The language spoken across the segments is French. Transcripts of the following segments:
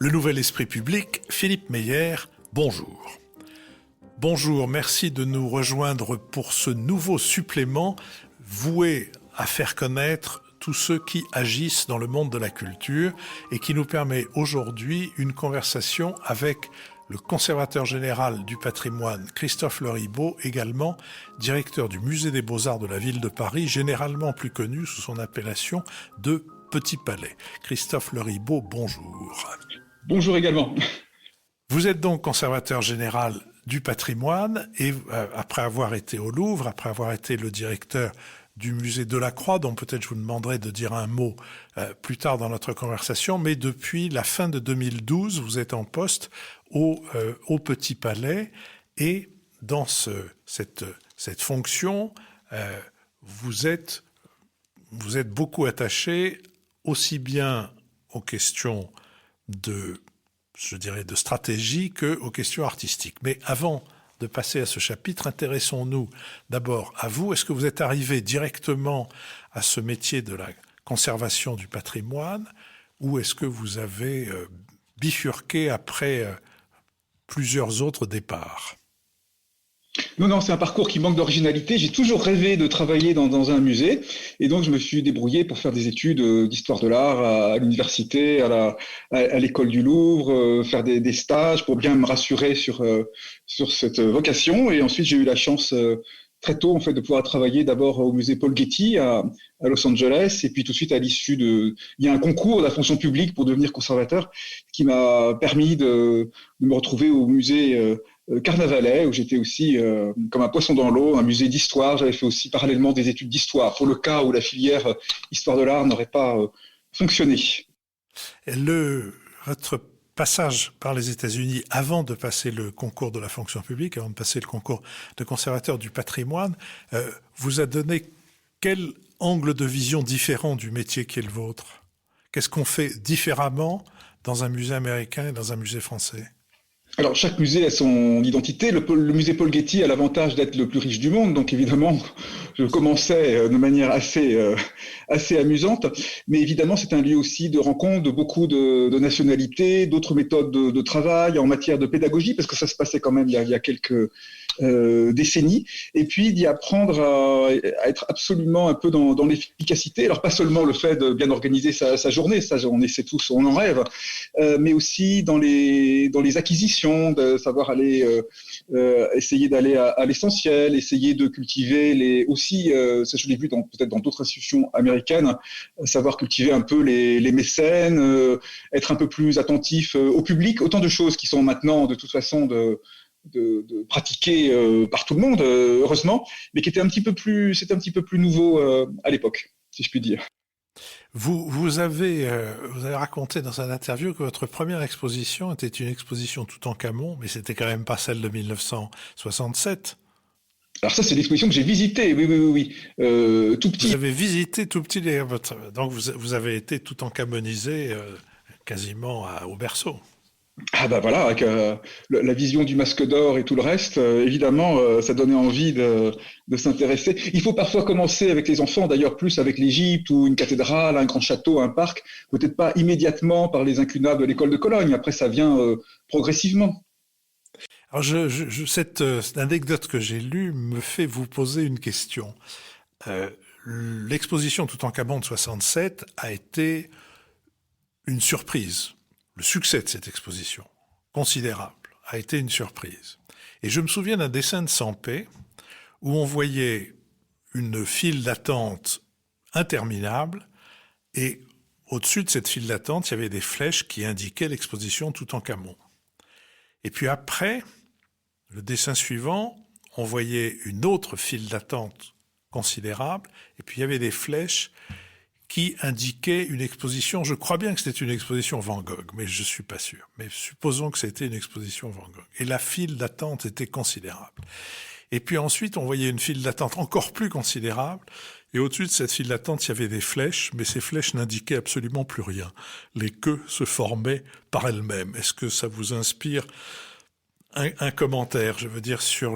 Le Nouvel Esprit Public, Philippe Meyer, bonjour. Bonjour, merci de nous rejoindre pour ce nouveau supplément voué à faire connaître tous ceux qui agissent dans le monde de la culture et qui nous permet aujourd'hui une conversation avec le conservateur général du patrimoine, Christophe Leribaud, également directeur du Musée des Beaux-Arts de la ville de Paris, généralement plus connu sous son appellation de Petit Palais. Christophe Leribaud, bonjour. Bonjour également. Vous êtes donc conservateur général du patrimoine et après avoir été au Louvre, après avoir été le directeur du musée Delacroix, dont peut-être je vous demanderai de dire un mot plus tard dans notre conversation, mais depuis la fin de 2012, vous êtes en poste au Petit Palais et dans cette fonction, vous êtes beaucoup attaché aussi bien aux questions de stratégie qu'aux questions artistiques. Mais avant de passer à ce chapitre, intéressons-nous d'abord à vous. Est-ce que vous êtes arrivé directement à ce métier de la conservation du patrimoine ou est-ce que vous avez bifurqué après plusieurs autres départs ? Non, c'est un parcours qui manque d'originalité. J'ai toujours rêvé de travailler dans un musée et donc je me suis débrouillé pour faire des études d'histoire de l'art à l'université, à l'école du Louvre, faire des stages pour bien me rassurer sur cette vocation. Et ensuite, j'ai eu la chance très tôt en fait de pouvoir travailler d'abord au musée Paul Getty à Los Angeles et puis tout de suite à l'issue il y a un concours de la fonction publique pour devenir conservateur qui m'a permis de me retrouver au musée Carnavalet, où j'étais aussi comme un poisson dans l'eau, un musée d'histoire. J'avais fait aussi parallèlement des études d'histoire, pour le cas où la filière histoire de l'art n'aurait pas fonctionné. Votre passage par les États-Unis, avant de passer le concours de la fonction publique, avant de passer le concours de conservateur du patrimoine, vous a donné quel angle de vision différent du métier qui est le vôtre ? Qu'est-ce qu'on fait différemment dans un musée américain et dans un musée français ? Alors, chaque musée a son identité. Le musée Paul Getty a l'avantage d'être le plus riche du monde. Donc, évidemment, je commençais de manière assez amusante. Mais évidemment, c'est un lieu aussi de rencontre de beaucoup de nationalités, d'autres méthodes de travail en matière de pédagogie, parce que ça se passait quand même il y a quelques décennies. Et puis, d'y apprendre à être absolument un peu dans l'efficacité. Alors, pas seulement le fait de bien organiser sa journée, ça, on essaie tous, on en rêve, mais aussi dans les acquisitions, de savoir aller essayer d'aller à l'essentiel, essayer de cultiver ça je l'ai vu peut-être dans d'autres institutions américaines, savoir cultiver un peu les mécènes, être un peu plus attentif au public, autant de choses qui sont maintenant de toute façon de pratiquer par tout le monde, heureusement, mais c'était un petit peu plus nouveau à l'époque, si je puis dire. Vous avez raconté dans une interview que votre première exposition était une exposition Toutankhamon, mais c'était quand même pas celle de 1967. Alors ça, c'est l'exposition que j'ai visitée, oui. Tout petit. Vous avez visité tout petit, donc vous avez été Toutankhamonisé quasiment au berceau. Ah bah voilà, avec la vision du masque d'or et tout le reste, évidemment, ça donnait envie de s'intéresser. Il faut parfois commencer avec les enfants, d'ailleurs plus avec l'Égypte ou une cathédrale, un grand château, un parc, peut-être pas immédiatement par les incunables de l'école de Cologne, après ça vient progressivement. Alors cette anecdote que j'ai lue me fait vous poser une question. L'exposition Toutankhamon de 67 a été une surprise. Le succès de cette exposition, considérable, a été une surprise. Et je me souviens d'un dessin de Sampé où on voyait une file d'attente interminable et au-dessus de cette file d'attente, il y avait des flèches qui indiquaient l'exposition Toutankhamon. Et puis après, le dessin suivant, on voyait une autre file d'attente considérable et puis il y avait des flèches qui indiquait une exposition, je crois bien que c'était une exposition Van Gogh, mais je suis pas sûr. Mais supposons que c'était une exposition Van Gogh. Et la file d'attente était considérable. Et puis ensuite, on voyait une file d'attente encore plus considérable. Et au-dessus de cette file d'attente, il y avait des flèches, mais ces flèches n'indiquaient absolument plus rien. Les queues se formaient par elles-mêmes. Est-ce que ça vous inspire un commentaire, je veux dire, sur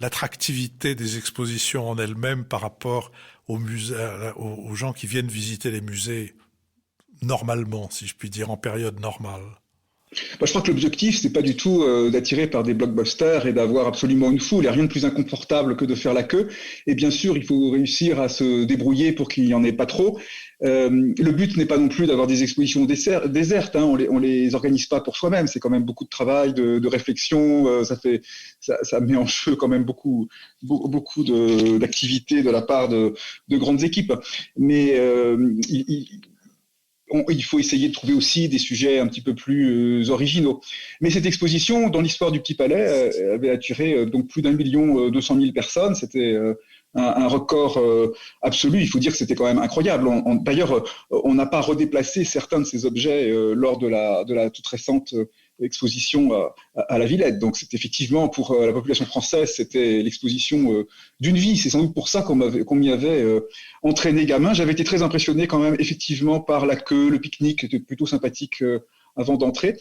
l'attractivité des expositions en elles-mêmes par rapport aux gens qui viennent visiter les musées normalement, si je puis dire, en période normale? Je crois que l'objectif, c'est pas du tout d'attirer par des blockbusters et d'avoir absolument une foule. Il n'y a rien de plus inconfortable que de faire la queue. Et bien sûr, il faut réussir à se débrouiller pour qu'il n'y en ait pas trop. Le but n'est pas non plus d'avoir des expositions désertes. Hein. On les organise pas pour soi-même. C'est quand même beaucoup de travail, de réflexion. Ça met en jeu quand même beaucoup d'activités de la part de grandes équipes. Mais il faut essayer de trouver aussi des sujets un petit peu plus originaux. Mais cette exposition, dans l'histoire du Petit Palais, avait attiré donc plus d'1,2 million personnes. C'était un record absolu. Il faut dire que c'était quand même incroyable. D'ailleurs, on n'a pas redéplacé certains de ces objets lors de la toute récente exposition à la Villette. Donc, c'est effectivement pour la population française, c'était l'exposition d'une vie. C'est sans doute pour ça qu'on m'y avait entraîné gamin. J'avais été très impressionné quand même, effectivement, par la queue, le pique-nique, qui était plutôt sympathique avant d'entrer.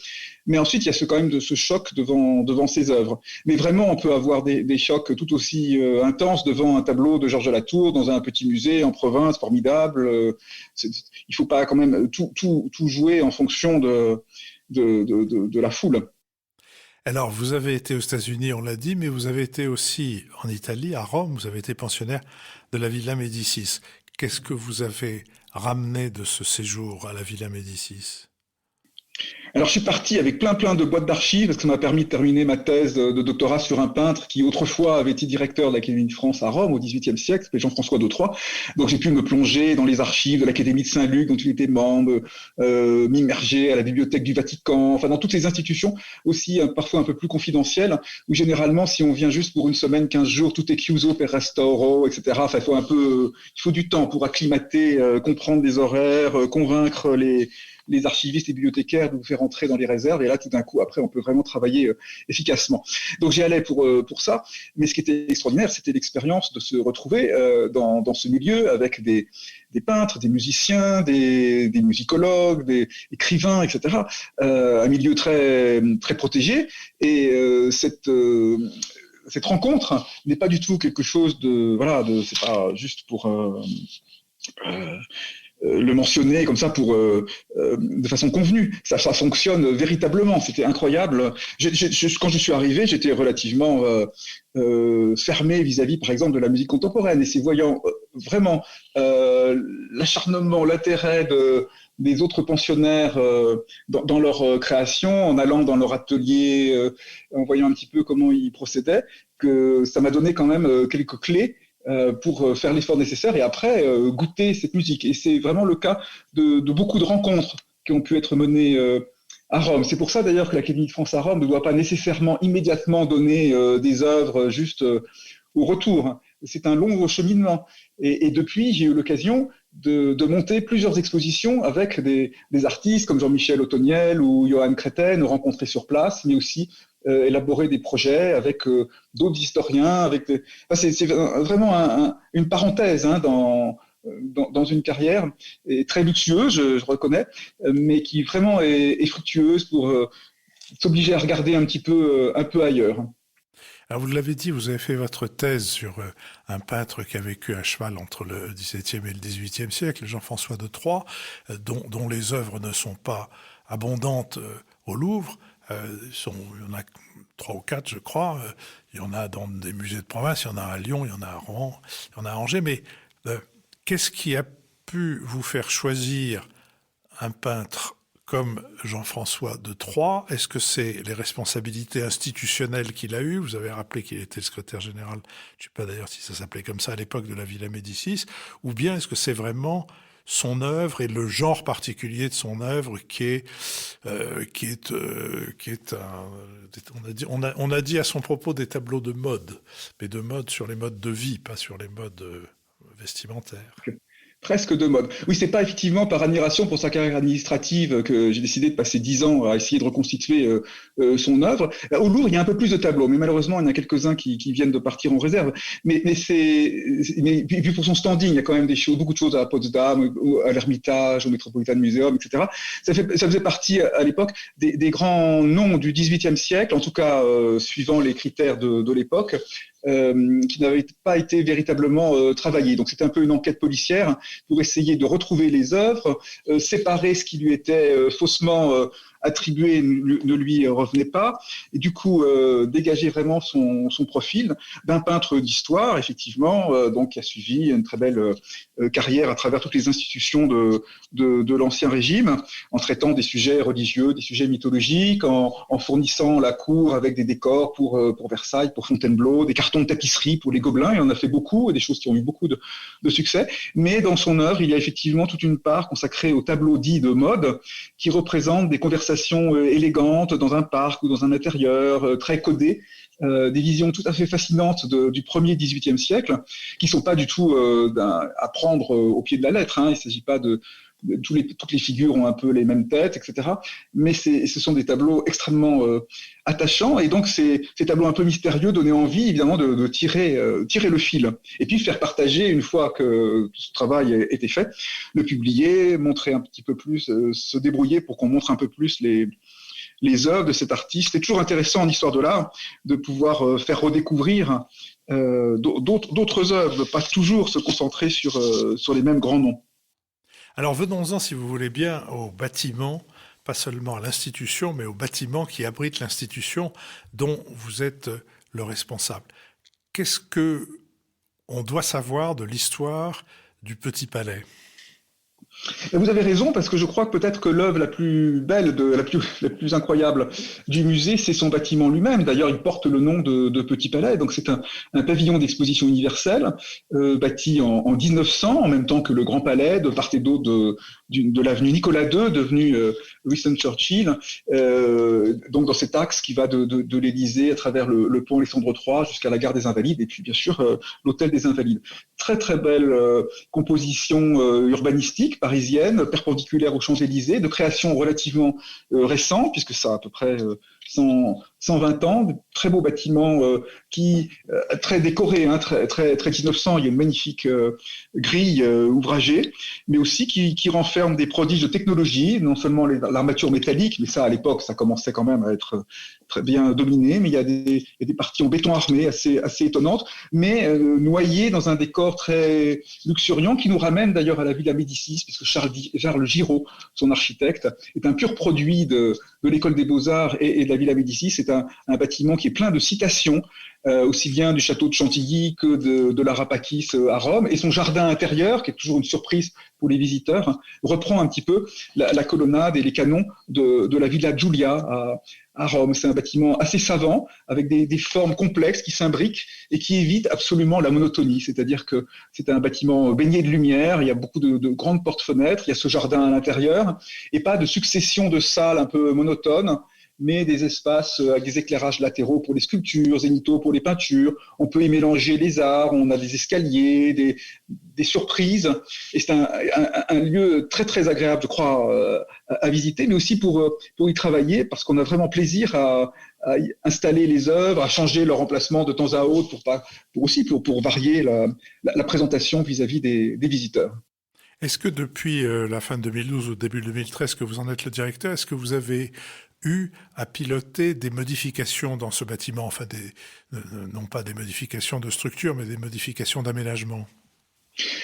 Mais ensuite, il y a quand même ce choc devant ces œuvres. Mais vraiment, on peut avoir des chocs tout aussi intenses devant un tableau de Georges Latour dans un petit musée en province, formidable. Il ne faut pas quand même tout jouer en fonction de la foule. Alors, vous avez été aux États-Unis, on l'a dit, mais vous avez été aussi en Italie, à Rome. Vous avez été pensionnaire de la Villa Médicis. Qu'est-ce que vous avez ramené de ce séjour à la Villa Médicis ? Alors, je suis parti avec plein de boîtes d'archives parce que ça m'a permis de terminer ma thèse de doctorat sur un peintre qui autrefois avait été directeur de l'Académie de France à Rome au XVIIIe siècle, c'était Jean-François Dautroy. Donc, j'ai pu me plonger dans les archives de l'Académie de Saint-Luc dont il était membre, m'immerger à la Bibliothèque du Vatican, enfin dans toutes ces institutions aussi parfois un peu plus confidentielles où généralement, si on vient juste pour une semaine, 15 jours, tout est chiuso per restauro, etc. Enfin, il faut du temps pour acclimater, comprendre les horaires, convaincre les archivistes et bibliothécaires de vous faire entrer dans les réserves. Et là, tout d'un coup, après, on peut vraiment travailler efficacement. Donc, j'y allais pour ça. Mais ce qui était extraordinaire, c'était l'expérience de se retrouver dans ce milieu avec des peintres, des musiciens, des musicologues, des écrivains, etc. Un milieu très, très protégé. Et cette rencontre n'est pas du tout quelque chose c'est pas juste pour le mentionner comme ça de façon convenue. Ça fonctionne véritablement. C'était incroyable. Quand je suis arrivé, j'étais relativement fermé vis-à-vis, par exemple, de la musique contemporaine. Et c'est voyant vraiment l'acharnement, l'intérêt des autres pensionnaires dans leur création, en allant dans leur atelier, en voyant un petit peu comment ils procédaient, que ça m'a donné quand même quelques clés pour faire l'effort nécessaire et après goûter cette musique. Et c'est vraiment le cas de beaucoup de rencontres qui ont pu être menées à Rome. C'est pour ça d'ailleurs que l'Académie de France à Rome ne doit pas nécessairement immédiatement donner des œuvres juste au retour. C'est un long cheminement. Et depuis, j'ai eu l'occasion de monter plusieurs expositions avec des artistes comme Jean-Michel Ottoniel ou Johan Créten, rencontrés sur place, mais aussi élaborer des projets avec d'autres historiens. C'est vraiment une parenthèse dans une carrière et très luxueuse, je reconnais, mais qui vraiment est fructueuse pour s'obliger à regarder un peu ailleurs. Alors vous l'avez dit, vous avez fait votre thèse sur un peintre qui a vécu à cheval entre le XVIIe et le XVIIIe siècle, Jean-François de Troyes, dont les œuvres ne sont pas abondantes au Louvre. Il y en a 3 ou 4, je crois. Il y en a dans des musées de province, il y en a à Lyon, il y en a à Rouen, il y en a à Angers. Mais qu'est-ce qui a pu vous faire choisir un peintre comme Jean-François de Troyes? Est-ce que c'est les responsabilités institutionnelles qu'il a eues? Vous avez rappelé qu'il était le secrétaire général, je ne sais pas d'ailleurs si ça s'appelait comme ça à l'époque, de la Villa Médicis, ou bien est-ce que c'est vraiment son œuvre et le genre particulier de son œuvre on a dit à son propos des tableaux de mode, mais de mode sur les modes de vie, pas sur les modes vestimentaires. Presque de mode. Oui, c'est pas effectivement par admiration pour sa carrière administrative que j'ai décidé de passer 10 ans à essayer de reconstituer son œuvre. Au Louvre, il y a un peu plus de tableaux, mais malheureusement, il y en a quelques-uns qui viennent de partir en réserve. Mais puis pour son standing, il y a quand même beaucoup de choses à Potsdam, à l'Ermitage, au Metropolitan Museum, etc. Ça faisait partie à l'époque des grands noms du XVIIIe siècle, en tout cas suivant les critères de l'époque. Qui n'avait pas été véritablement travaillé. Donc c'était un peu une enquête policière pour essayer de retrouver les œuvres, séparer ce qui lui était faussement attribué ne lui revenait pas, et du coup dégager vraiment son profil d'un peintre d'histoire, effectivement, donc qui a suivi une très belle carrière à travers toutes les institutions de l'Ancien Régime, en traitant des sujets religieux, des sujets mythologiques, en fournissant la cour avec des décors pour Versailles, pour Fontainebleau, des cartons de tapisserie pour les Gobelins. Il en a fait beaucoup, des choses qui ont eu beaucoup de succès. Mais dans son œuvre, il y a effectivement toute une part consacrée aux tableaux dits de mode, qui représentent des conversations élégantes dans un parc ou dans un intérieur, très codées, des visions tout à fait fascinantes du premier XVIIIe siècle, qui sont pas du tout à prendre au pied de la lettre. Il ne s'agit pas toutes les figures ont un peu les mêmes têtes, etc. Mais ce sont des tableaux extrêmement attachants, et donc ces tableaux un peu mystérieux donnaient envie, évidemment, de tirer le fil, et puis faire partager, une fois que tout ce travail était fait, le publier, montrer un petit peu plus, se débrouiller pour qu'on montre un peu plus les œuvres de cet artiste. C'est toujours intéressant en histoire de l'art de pouvoir faire redécouvrir d'autres œuvres, pas toujours se concentrer sur les mêmes grands noms. Alors venons-en, si vous voulez bien, au bâtiment, pas seulement à l'institution, mais au bâtiment qui abrite l'institution dont vous êtes le responsable. Qu'est-ce que on doit savoir de l'histoire du Petit Palais ? Vous avez raison, parce que je crois que peut-être que l'œuvre la plus belle, la plus incroyable du musée, c'est son bâtiment lui-même. D'ailleurs, il porte le nom de Petit Palais. Donc c'est un pavillon d'exposition universelle, bâti en 1900, en même temps que le Grand Palais, de part et d'autre de l'avenue Nicolas II, devenu Winston Churchill, donc dans cet axe qui va de l'Élysée à travers le pont Alexandre III jusqu'à la gare des Invalides, et puis bien sûr l'hôtel des Invalides. Très très belle composition urbanistique parisienne, perpendiculaire aux Champs-Élysées, de création relativement récente, puisque ça a à peu près 120 ans, très beau bâtiment qui très décoré, très 1900. Il y a une magnifique grille ouvragée, mais aussi qui renferme des prodiges de technologie, non seulement l'armature métallique, mais ça à l'époque ça commençait quand même à être très bien dominé, mais il y a des parties en béton armé assez étonnantes, mais noyées dans un décor très luxuriant, qui nous ramène d'ailleurs à la Villa Médicis, puisque Charles Giraud, son architecte, est un pur produit de l'école des Beaux-Arts et de la Villa Médicis. C'est un bâtiment qui est plein de citations, aussi bien du château de Chantilly que de la Rapakis à Rome, et son jardin intérieur, qui est toujours une surprise pour les visiteurs, reprend un petit peu la colonnade et les canons de la Villa Giulia à Rome. C'est un bâtiment assez savant, avec des formes complexes qui s'imbriquent et qui évitent absolument la monotonie. C'est-à-dire que c'est un bâtiment baigné de lumière, il y a beaucoup de grandes portes-fenêtres, il y a ce jardin à l'intérieur, et pas de succession de salles un peu monotones, mais des espaces avec des éclairages latéraux pour les sculptures, zénithaux pour les peintures. On peut y mélanger les arts, on a des escaliers, des surprises. Et c'est un lieu très très agréable, je crois, à visiter, mais aussi pour y travailler, parce qu'on a vraiment plaisir à y installer les œuvres, à changer leur emplacement de temps à autre, pour varier la présentation vis-à-vis des visiteurs. Est-ce que depuis la fin de 2012 ou début 2013 que vous en êtes le directeur, est-ce que vous avez eu à piloter des modifications dans ce bâtiment, enfin non pas des modifications de structure, mais des modifications d'aménagement?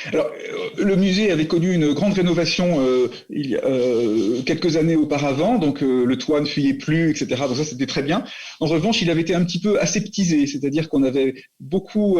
Alors, le musée avait connu une grande rénovation il y a quelques années auparavant, donc le toit ne fuyait plus, etc. Donc ça, c'était très bien. En revanche, il avait été un petit peu aseptisé, c'est-à-dire qu'on avait beaucoup...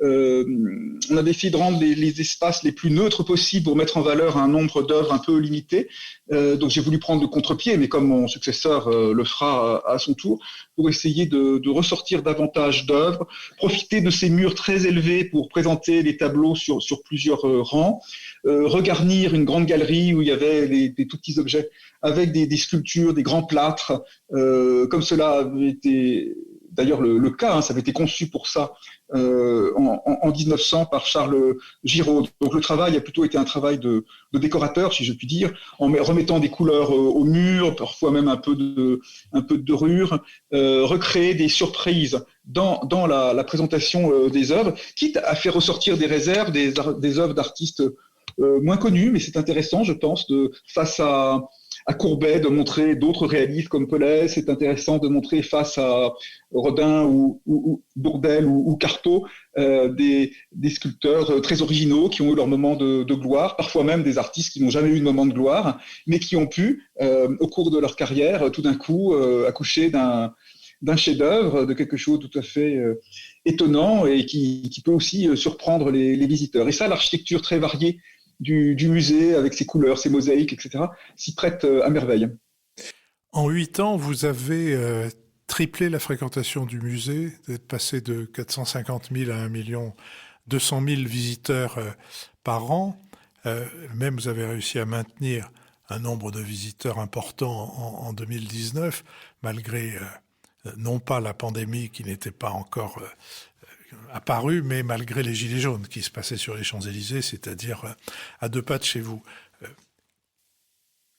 on avait essayé de rendre les espaces les plus neutres possibles pour mettre en valeur un nombre d'œuvres un peu limité. Donc j'ai voulu prendre le contre-pied, mais comme mon successeur le fera à son tour, pour essayer de ressortir davantage d'œuvres, profiter de ces murs très élevés pour présenter les tableaux sur plusieurs rangs, regarnir une grande galerie où il y avait des tout petits objets avec des sculptures, des grands plâtres, comme cela avait été d'ailleurs le cas, ça avait été conçu pour ça en 1900 par Charles Giraud. Donc le travail a plutôt été un travail de décorateur, si je puis dire, en remettant des couleurs aux murs, parfois même un peu de dorure, recréer des surprises dans la présentation des œuvres, quitte à faire ressortir des réserves, des œuvres d'artistes moins connus, mais c'est intéressant, je pense, face à à Courbet de montrer d'autres réalistes comme Pelé. C'est intéressant de montrer face à Rodin ou Bourdelle ou Carpeaux des sculpteurs très originaux qui ont eu leur moment de gloire, parfois même des artistes qui n'ont jamais eu de moment de gloire, mais qui ont pu, au cours de leur carrière, tout d'un coup, accoucher d'un chef-d'œuvre, de quelque chose de tout à fait étonnant et qui peut aussi surprendre les visiteurs. Et ça, l'architecture très variée du musée, avec ses couleurs, ses mosaïques, etc., s'y prête à merveille. En 8 ans, vous avez triplé la fréquentation du musée, d'être passé de 450 000 à 1 200 000 visiteurs par an. Même vous avez réussi à maintenir un nombre de visiteurs important en 2019, malgré non pas la pandémie qui n'était pas encore apparue, mais malgré les gilets jaunes qui se passaient sur les Champs-Élysées, c'est-à-dire à 2 pas de chez vous.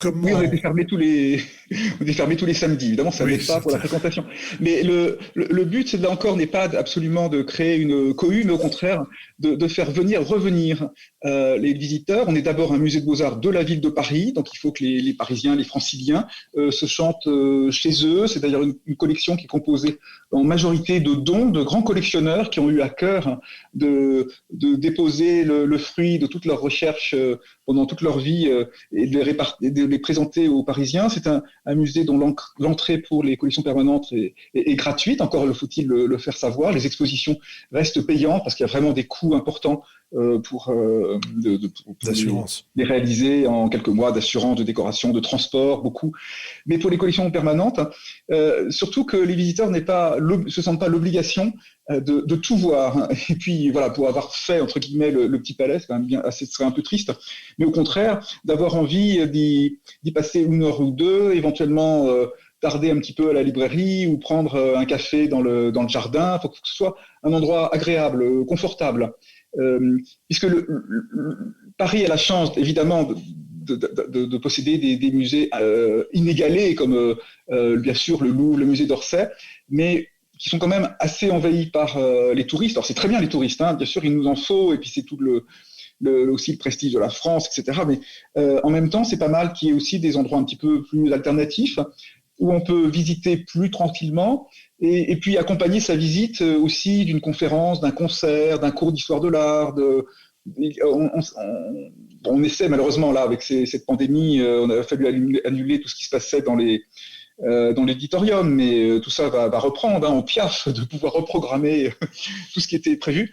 Oui, on était fermés on était fermés tous les samedis. Évidemment, ça n'aide pas pour la fréquentation. Mais le but, là encore, n'est pas absolument de créer une cohue, mais au contraire, de faire revenir les visiteurs. On est d'abord un musée de beaux-arts de la ville de Paris, donc il faut que les Parisiens, les Franciliens se chantent chez eux. C'est d'ailleurs une collection qui est composée en majorité de dons de grands collectionneurs qui ont eu à cœur de déposer le fruit de toute leur recherche pendant toute leur vie et de les présenter aux Parisiens. C'est un musée dont l'entrée pour les collections permanentes est gratuite. Encore faut-il le faire savoir. Les expositions restent payantes parce qu'il y a vraiment des coûts importants pour les réaliser en quelques mois, d'assurance, de décoration, de transport, beaucoup. Mais pour les collections permanentes, surtout que les visiteurs se sentent pas l'obligation de tout voir. Et puis voilà, pour avoir fait entre guillemets le Petit Palais, c'est quand même ce serait un peu triste. Mais au contraire, d'avoir envie d'y passer 1 heure ou 2, éventuellement tarder un petit peu à la librairie ou prendre un café dans le jardin. Il faut que ce soit un endroit agréable, confortable. Puisque Paris a la chance, évidemment, de posséder des musées inégalés, comme bien sûr le Louvre, le musée d'Orsay, mais qui sont quand même assez envahis par les touristes. Alors c'est très bien les touristes, hein, bien sûr, il nous en faut, et puis c'est tout aussi le prestige de la France, etc. Mais en même temps, c'est pas mal qu'il y ait aussi des endroits un petit peu plus alternatifs, où on peut visiter plus tranquillement, et puis accompagner sa visite aussi d'une conférence, d'un concert, d'un cours d'histoire de l'art. On essaie malheureusement là avec cette pandémie, on a fallu annuler tout ce qui se passait dans l'éditorium, mais tout ça va reprendre, hein, on piaffe de pouvoir reprogrammer tout ce qui était prévu.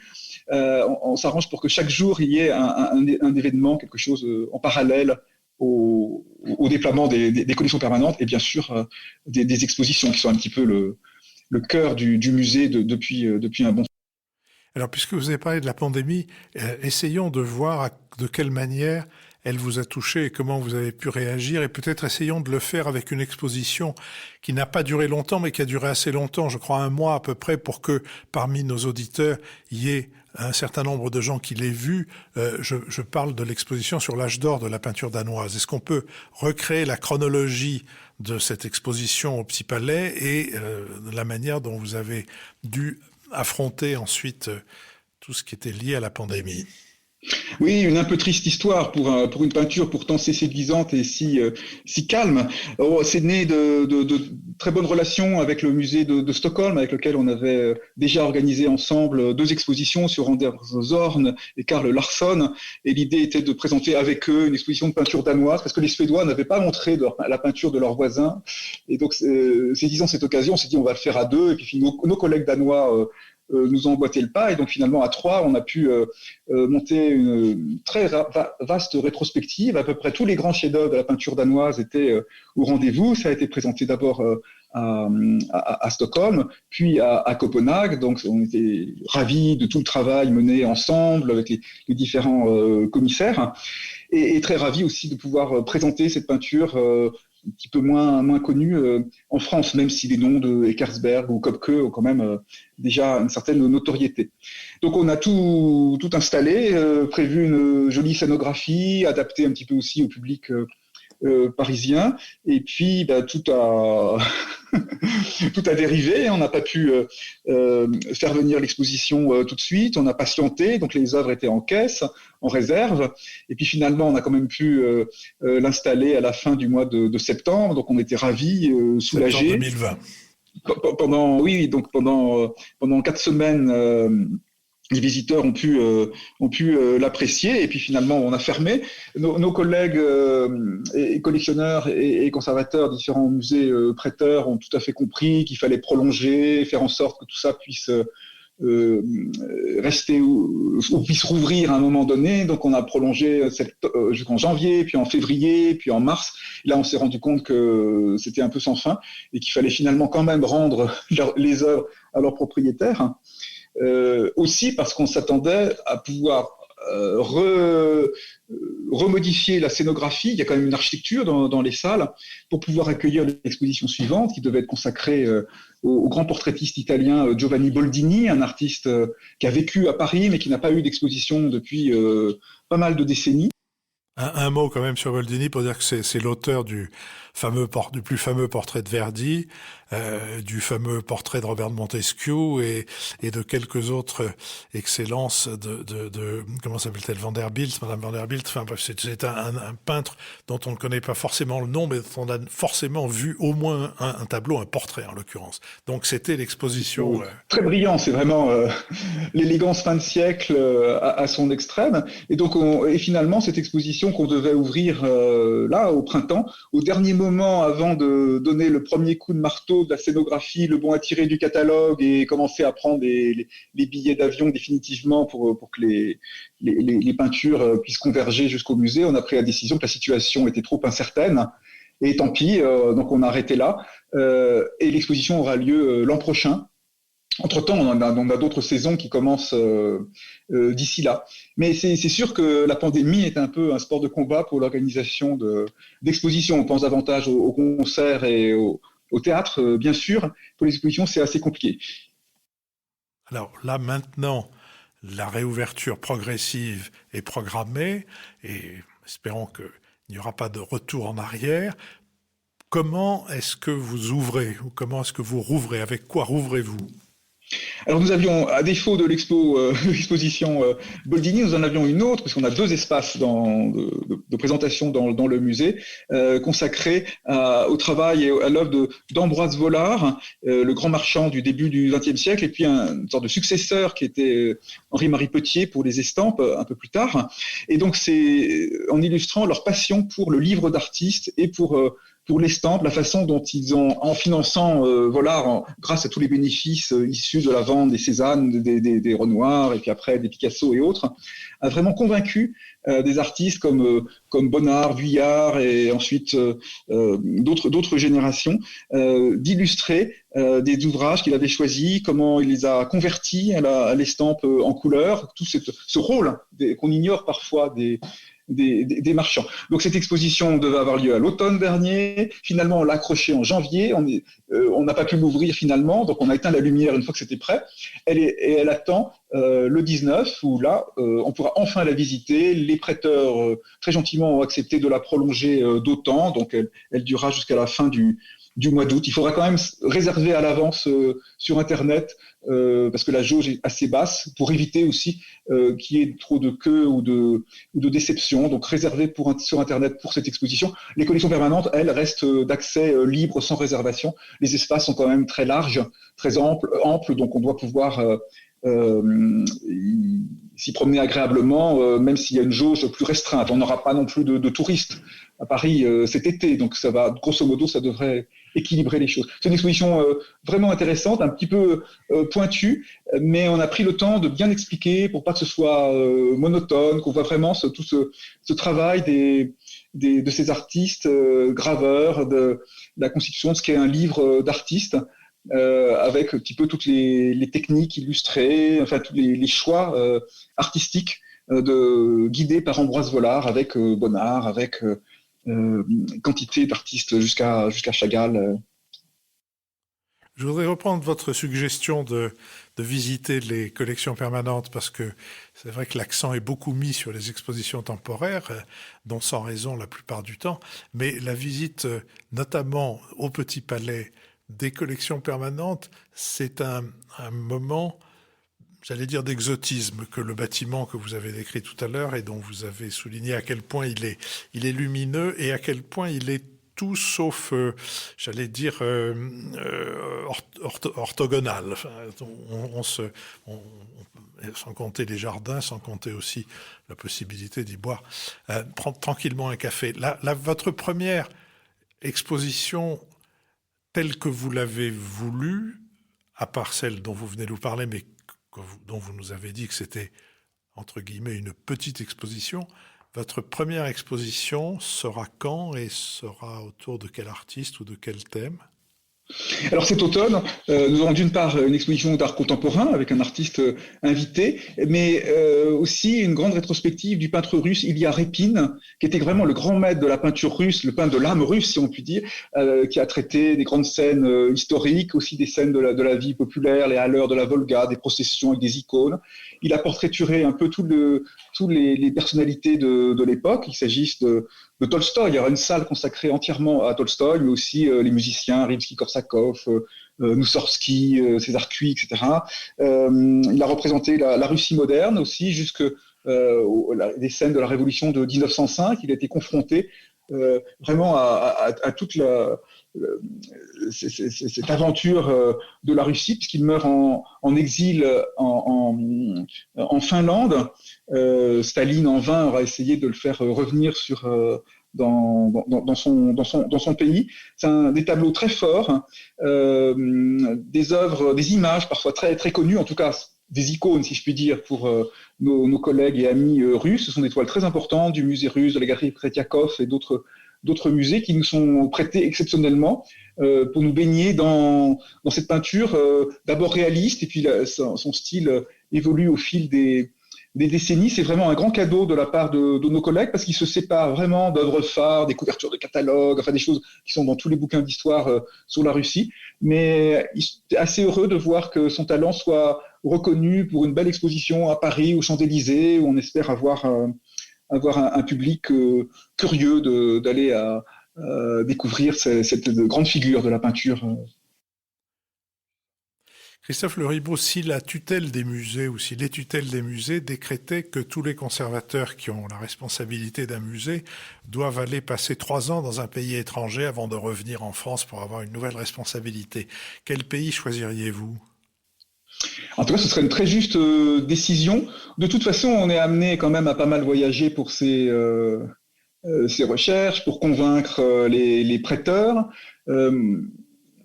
On s'arrange pour que chaque jour il y ait un événement, quelque chose en parallèle au déploiement des collections permanentes et bien sûr des expositions qui sont un petit peu le cœur du musée depuis un bon temps. Alors, puisque vous avez parlé de la pandémie, essayons de voir de quelle manière elle vous a touché et comment vous avez pu réagir, et peut-être essayons de le faire avec une exposition qui n'a pas duré longtemps, mais qui a duré assez longtemps, je crois 1 mois à peu près, pour que parmi nos auditeurs, il y ait un certain nombre de gens qui l'aient vu. Je parle de l'exposition sur l'âge d'or de la peinture danoise. Est-ce qu'on peut recréer la chronologie de cette exposition au Petit Palais et de la manière dont vous avez dû affronter ensuite tout ce qui était lié à la pandémie? Oui, une un peu triste histoire pour une peinture pourtant si séduisante et si calme. C'est né de très bonnes relations avec le musée de Stockholm, avec lequel on avait déjà organisé ensemble 2 expositions sur Anders Zorn et Carl Larsson. Et l'idée était de présenter avec eux une exposition de peinture danoise, parce que les Suédois n'avaient pas montré la peinture de leurs voisins. Et donc, saisissant cette occasion, on s'est dit on va le faire à 2. Et puis nos collègues danois nous ont emboîté le pas, et donc finalement à 3 on a pu monter une très vaste rétrospective. À peu près tous les grands chefs-d'œuvre de la peinture danoise étaient au rendez-vous. Ça a été présenté d'abord à Stockholm, puis à Copenhague. Donc on était ravis de tout le travail mené ensemble avec les différents commissaires, et très ravis aussi de pouvoir présenter cette peinture un petit peu moins connu en France, même si les noms de Eckersberg ou Kopke ont quand même déjà une certaine notoriété. Donc on a tout installé, prévu une jolie scénographie, adaptée un petit peu aussi au public parisien. Et puis, tout a tout a dérivé. On n'a pas pu faire venir l'exposition tout de suite. On a patienté, donc les œuvres étaient en caisse, en réserve. Et puis finalement, on a quand même pu l'installer à la fin du mois de septembre. Donc on était ravis, soulagés. Septembre 2020. Pendant 4 semaines, les visiteurs ont pu l'apprécier, et puis finalement on a fermé. Nos collègues et collectionneurs et conservateurs de différents musées prêteurs ont tout à fait compris qu'il fallait prolonger, faire en sorte que tout ça puisse rester ou puisse rouvrir à un moment donné. Donc on a prolongé jusqu'en janvier, puis en février, puis en mars. Là on s'est rendu compte que c'était un peu sans fin et qu'il fallait finalement quand même rendre les œuvres à leurs propriétaires. Aussi parce qu'on s'attendait à pouvoir remodifier la scénographie. Il y a quand même une architecture dans les salles pour pouvoir accueillir l'exposition suivante qui devait être consacrée au grand portraitiste italien Giovanni Boldini, un artiste qui a vécu à Paris mais qui n'a pas eu d'exposition depuis pas mal de décennies. Un mot quand même sur Boldini pour dire que c'est l'auteur du plus fameux portrait de Verdi, du fameux portrait de Robert de Montesquieu et de quelques autres excellences de comment s'appelle-t-elle, Vanderbilt, Madame Vanderbilt. Enfin bref, c'est un peintre dont on ne connaît pas forcément le nom, mais dont on a forcément vu au moins un tableau, un portrait en l'occurrence. Donc c'était l'exposition. Très brillant, c'est vraiment l'élégance fin de siècle à son extrême. Et donc et finalement cette exposition qu'on devait ouvrir là au printemps, au dernier moment avant de donner le premier coup de marteau de la scénographie, le bon à tirer du catalogue et commencer à prendre les billets d'avion définitivement pour que les peintures puissent converger jusqu'au musée, on a pris la décision que la situation était trop incertaine. Et tant pis, donc on a arrêté là. Et l'exposition aura lieu l'an prochain. Entre-temps, on a d'autres saisons qui commencent d'ici là. Mais c'est sûr que la pandémie est un peu un sport de combat pour l'organisation d'expositions. On pense davantage aux concerts et au théâtre, bien sûr. Pour les expositions, c'est assez compliqué. Alors là, maintenant, la réouverture progressive est programmée et espérons qu'il n'y aura pas de retour en arrière. Comment est-ce que vous ouvrez ou comment est-ce que vous rouvrez? Avec quoi rouvrez-vous? Alors nous avions, à défaut de l'exposition Boldini, nous en avions une autre, puisqu'on a 2 espaces de présentation dans le musée, consacrés au travail et à l'œuvre d'Ambroise Vollard, le grand marchand du début du XXe siècle, et puis une sorte de successeur qui était Henri-Marie Petier pour les estampes un peu plus tard. Et donc c'est en illustrant leur passion pour le livre d'artiste et pour l'estampe, la façon dont ils ont, en finançant Vollard, grâce à tous les bénéfices issus de la vente des Cézanne, des Renoir, et puis après des Picasso et autres, a vraiment convaincu des artistes comme Bonnard, Vuillard et ensuite d'autres générations d'illustrer des ouvrages qu'il avait choisis, comment il les a convertis à l'estampe en couleur, tout ce rôle qu'on ignore parfois des marchands. Donc cette exposition devait avoir lieu à l'automne dernier. Finalement, on l'a accrochée en janvier. On n'a pas pu l'ouvrir finalement, donc on a éteint la lumière une fois que c'était prêt. Elle attend le 19, où là, on pourra enfin la visiter. Les prêteurs, très gentiment, ont accepté de la prolonger d'autant. Donc elle durera jusqu'à la fin du mois d'août. Il faudra quand même réserver à l'avance sur Internet parce que la jauge est assez basse pour éviter aussi qu'il y ait trop de queues ou de déception. Donc réserver sur Internet pour cette exposition. Les collections permanentes, elles, restent d'accès libre sans réservation. Les espaces sont quand même très larges, très amples, donc on doit pouvoir s'y promener agréablement, même s'il y a une jauge plus restreinte. On n'aura pas non plus de touristes à Paris cet été, donc ça va, grosso modo, ça devrait équilibrer les choses. C'est une exposition vraiment intéressante, un petit peu pointue, mais on a pris le temps de bien expliquer pour pas que ce soit monotone, qu'on voit vraiment tout ce travail de ces artistes graveurs, de la constitution de ce qu'est un livre d'artiste, avec un petit peu toutes les techniques illustrées, enfin tous les choix artistiques guidés par Ambroise Vollard, avec Bonnard, avec quantité d'artistes jusqu'à Chagall. Je voudrais reprendre votre suggestion de visiter les collections permanentes parce que c'est vrai que l'accent est beaucoup mis sur les expositions temporaires, dont sans raison la plupart du temps, mais la visite notamment au Petit Palais des collections permanentes, c'est un moment, j'allais dire, d'exotisme que le bâtiment que vous avez décrit tout à l'heure et dont vous avez souligné à quel point il est lumineux et à quel point il est tout sauf, j'allais dire, orthogonal. Enfin, sans compter les jardins, sans compter aussi la possibilité d'y boire, prendre tranquillement un café. Votre première exposition telle que vous l'avez voulu, à part celle dont vous venez de nous parler, mais dont vous nous avez dit que c'était, entre guillemets, une petite exposition, votre première exposition sera quand et sera autour de quel artiste ou de quel thème ? Alors cet automne, nous aurons d'une part une exposition d'art contemporain avec un artiste invité, mais aussi une grande rétrospective du peintre russe Ilya Repin, qui était vraiment le grand maître de la peinture russe, le peintre de l'âme russe, si on peut dire, qui a traité des grandes scènes historiques, aussi des scènes de la vie populaire, les halles de la Volga, des processions avec des icônes. Il a portraituré un peu toutes les personnalités de l'époque, qu'il s'agisse de Tolstoï. Il y aura une salle consacrée entièrement à Tolstoï, mais aussi les musiciens, Rimsky-Korsakov, Moussorgsky, César Cui, etc. Il a représenté la Russie moderne aussi, jusque les scènes de la Révolution de 1905. Il a été confronté vraiment à toute cette aventure de la Russie, puisqu'il meurt en exil en Finlande. Staline, en vain, aura essayé de le faire revenir dans son pays. C'est des tableaux très forts, des œuvres, des images parfois très, très connues, en tout cas des icônes, si je puis dire, pour nos collègues et amis russes. Ce sont des toiles très importantes du musée russe, de la galerie Tretiakov et d'autres musées qui nous sont prêtés exceptionnellement pour nous baigner dans cette peinture d'abord réaliste, et puis son style évolue au fil des décennies. C'est vraiment un grand cadeau de la part de nos collègues, parce qu'ils se séparent vraiment d'œuvres phares, des couvertures de catalogues, enfin des choses qui sont dans tous les bouquins d'histoire sur la Russie. Mais il est assez heureux de voir que son talent soit reconnu pour une belle exposition à Paris, aux Champs-Élysées, où on espère avoir un public curieux d'aller découvrir cette grande figure de la peinture. Christophe Le Ribaud, si la tutelle des musées ou si les tutelles des musées décrétaient que tous les conservateurs qui ont la responsabilité d'un musée doivent aller passer 3 ans dans un pays étranger avant de revenir en France pour avoir une nouvelle responsabilité, quel pays choisiriez-vous ? En tout cas, ce serait une très juste décision. De toute façon, on est amené quand même à pas mal voyager pour ces recherches, pour convaincre les prêteurs.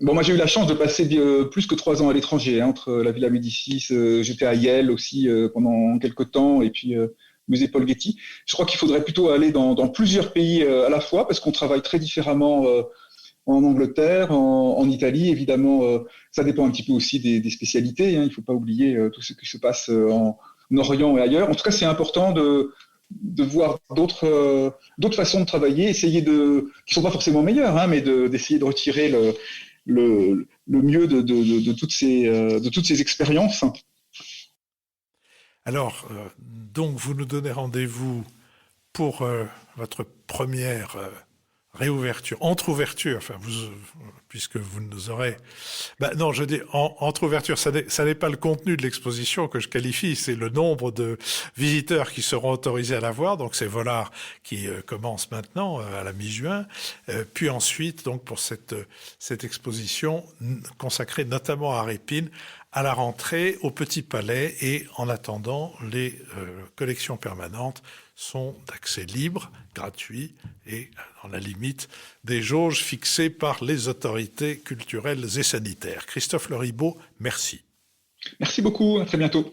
Moi, j'ai eu la chance de passer plus que 3 ans à l'étranger, entre la Villa Médicis, j'étais à Yale aussi pendant quelques temps, et puis musée Paul Getty. Je crois qu'il faudrait plutôt aller dans plusieurs pays à la fois, parce qu'on travaille très différemment en Angleterre, en Italie. Évidemment, ça dépend un petit peu aussi des spécialités. Il ne faut pas oublier tout ce qui se passe en Orient et ailleurs. En tout cas, c'est important de voir d'autres façons de travailler, qui ne sont pas forcément meilleures, mais d'essayer de retirer le mieux de toutes ces expériences. Alors, donc, vous nous donnez rendez-vous pour votre première réouverture, entre-ouverture, enfin, puisque vous nous aurez... non, je dis entre-ouverture, ça n'est pas le contenu de l'exposition que je qualifie, c'est le nombre de visiteurs qui seront autorisés à la voir, donc c'est Volard qui commence maintenant, à la mi-juin, puis ensuite, donc, pour cette exposition consacrée notamment à Repin, à la rentrée au Petit Palais, et en attendant, les collections permanentes sont d'accès libre, gratuit, et dans la limite des jauges fixées par les autorités culturelles et sanitaires. Christophe Le Ribaud, merci. Merci beaucoup, à très bientôt.